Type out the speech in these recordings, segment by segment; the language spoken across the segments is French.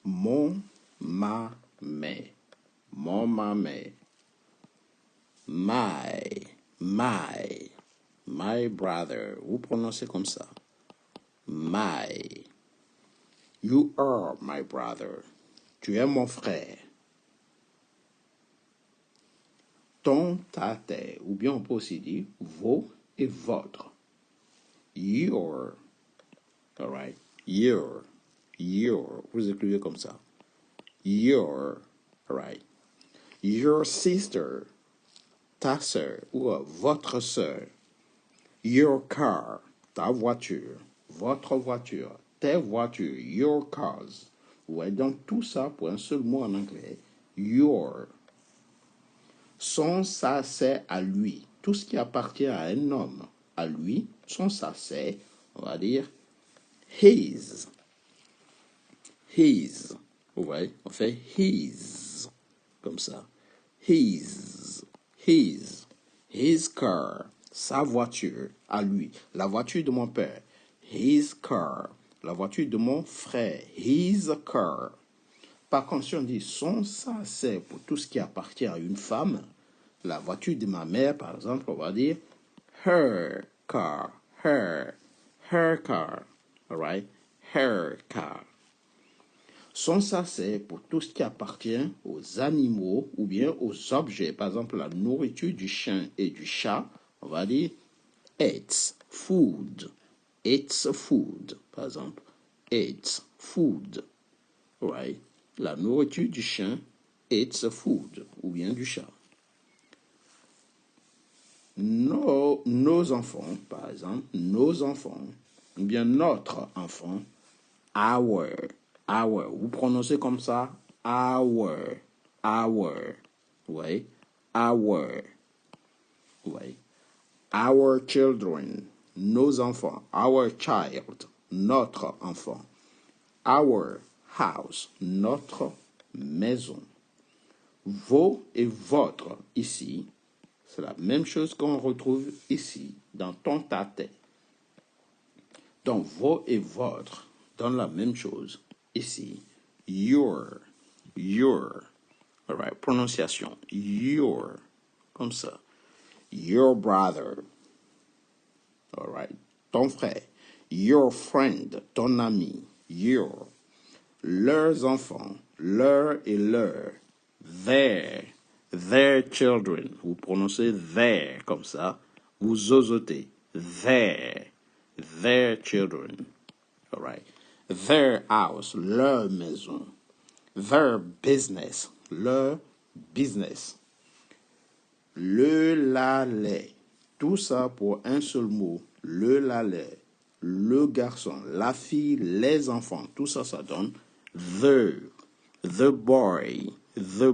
Mon, ma, mes. Mon, ma, mes. My brother. Vous prononcez comme ça. My. You are my brother. Tu es mon frère. Ton, ta, tes. Ou bien on peut aussi dire vos et votre. Your. Alright. Your. Vous écrivez comme ça. Your. Alright. Your sister. Ta sœur ou votre sœur. Your car. Ta voiture. Votre voiture. Tes voitures. Your cars. Ouais, donc tout ça pour un seul mot en anglais. Your. Son, ça, c'est à lui. Tout ce qui appartient à un homme, à lui, son, ça, c'est, on va dire, his. His. Vous voyez, on fait his. Comme ça. His. His car. Sa voiture, à lui. La voiture de mon père. His car. La voiture de mon frère. His car. Par contre, si on dit son, ça, c'est pour tout ce qui appartient à une femme. La voiture de ma mère, par exemple, on va dire her car. Her car. Alright? Her car. Son, ça, c'est pour tout ce qui appartient aux animaux ou bien aux objets. Par exemple, la nourriture du chien et du chat, on va dire it's food. It's food, par exemple. It's food. Right? La nourriture du chien, it's food, ou bien du chat. Nos enfants, par exemple, nos enfants, ou bien notre enfant, our. Vous prononcez comme ça, our. Oui, our. Oui. Our children, nos enfants, our child, notre enfant. Our house, notre maison. Vos et votre, ici, c'est la même chose qu'on retrouve ici, dans ton, ta, tes. Donc, vos et votre donne la même chose ici. Your. All right, prononciation. Your. Comme ça. Your brother. All right. Ton frère. Your friend. Ton ami. Your. Leurs enfants. Leur et leur. Their children. Vous prononcez their comme ça. Vous zozotez. Their children. All right. Their house. Leur maison. Their business. Leur business. Le, la, les. Tout ça pour un seul mot. Le, la, les. Le garçon, la fille, les enfants. Tout ça, ça donne the boy. The.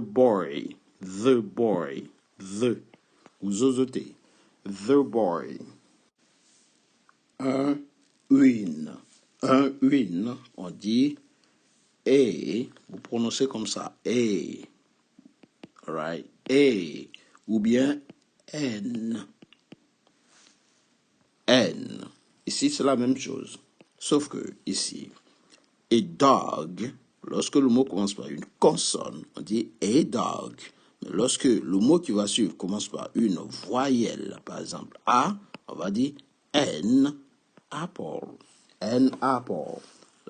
Vous zozotez. The boy. Une, on dit et, vous prononcez comme ça, et, right, et, ou bien n. Ici, c'est la même chose, sauf que ici, a dog, lorsque le mot commence par une consonne, on dit a dog. Mais lorsque le mot qui va suivre commence par une voyelle, par exemple A, on va dire an apple. An apple.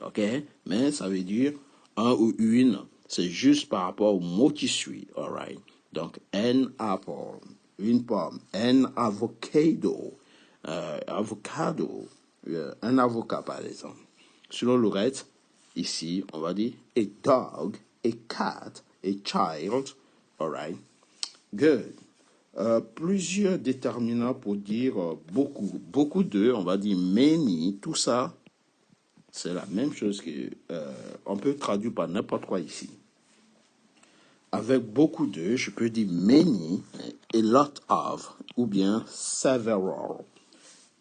Ok? Mais ça veut dire un ou une. C'est juste par rapport au mot qui suit. Alright? Donc, an apple. Une pomme. An avocado. Un avocat, par exemple. Selon le reste, ici, on va dire a dog, a cat, a child. Alright? Good. Plusieurs déterminants pour dire beaucoup de, on va dire many, tout ça, c'est la même chose que on peut traduire par n'importe quoi ici. Avec beaucoup de, je peux dire many, a lot of, ou bien several.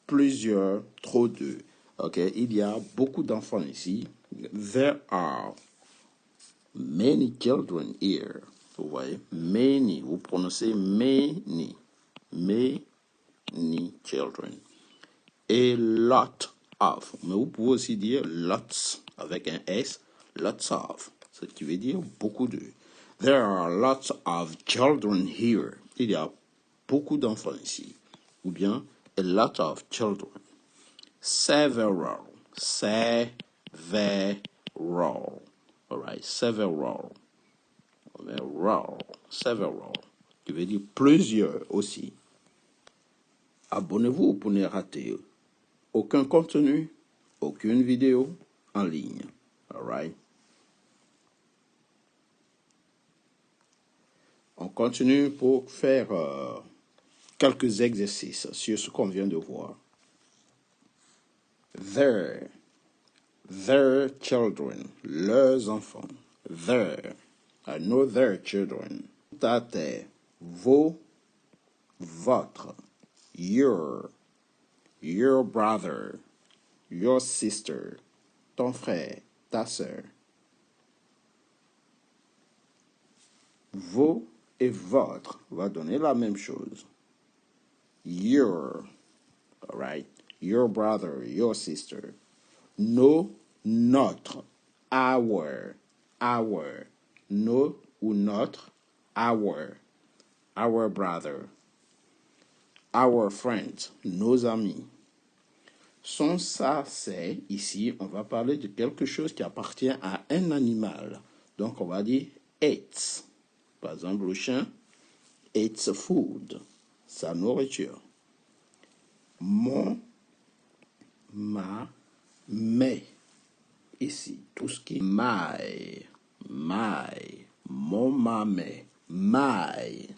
Plusieurs, trop de. Ok, il y a beaucoup d'enfants ici. There are many children here. Vous voyez, many, vous prononcez many. Many children. A lot of. Mais vous pouvez aussi dire lots avec un S. Lots of. ce qui veut dire beaucoup de. There are lots of children here. Il y a beaucoup d'enfants ici. Ou bien, a lot of children. Several. Several. All right, several. Several. Qui veut dire plusieurs aussi. Abonnez-vous pour ne rater aucun contenu, aucune vidéo en ligne. All right. On continue pour faire quelques exercices sur ce qu'on vient de voir. Their children, leurs enfants. Their, I know their children. Ta terre, vos, votre, your brother, your sister, ton frère, ta sœur. Vos et votre va donner la même chose. Your, all right, your brother, your sister. Nos, notre, our, nos ou notre, our brother, our friends, nos amis. Son, ça, c'est, ici, on va parler de quelque chose qui appartient à un animal. Donc, on va dire its. Par exemple, le chien, its food, sa nourriture. Mon, ma, mes. Ici, tout ce qui est my, mon, ma, mes, my.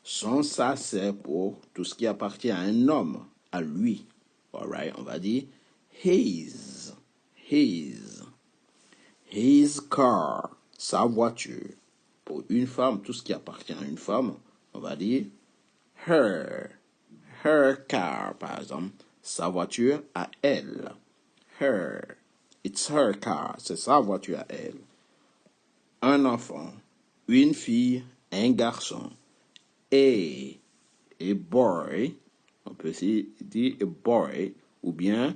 Son, ça, c'est pour tout ce qui appartient à un homme, à lui. All right, on va dire his car, sa voiture. Pour une femme, tout ce qui appartient à une femme, on va dire her car, par exemple, sa voiture à elle. It's her car, c'est sa voiture à elle. Un enfant, une fille, un garçon. A boy, on peut aussi dire a boy, ou bien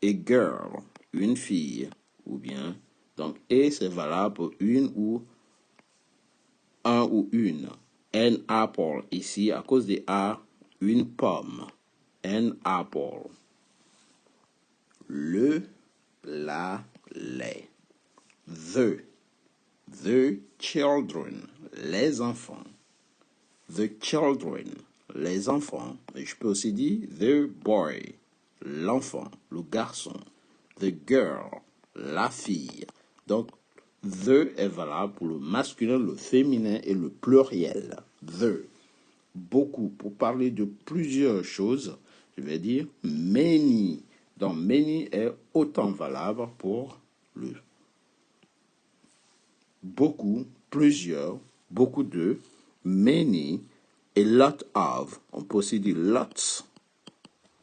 a girl, une fille, ou bien, donc a c'est valable pour une ou un ou une. An apple, ici, à cause de A, une pomme. An apple. Le, la, les. The children, les enfants. The children, les enfants. Et je peux aussi dire the boy, l'enfant, le garçon. The girl, la fille. Donc, the est valable pour le masculin, le féminin et le pluriel. The. Beaucoup. Pour parler de plusieurs choses, je vais dire many. Donc, many est autant valable pour le beaucoup, plusieurs, beaucoup de, many, a lot of. On peut aussi dire lots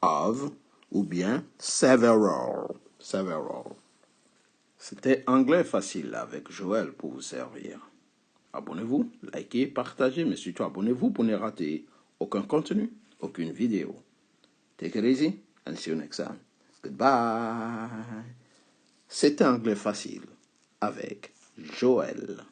of, ou bien several. C'était anglais facile avec Joël pour vous servir. Abonnez-vous, likez, partagez, mais surtout abonnez-vous pour ne rater aucun contenu, aucune vidéo. Take it easy and see you next time. Goodbye. C'était anglais facile avec Joël.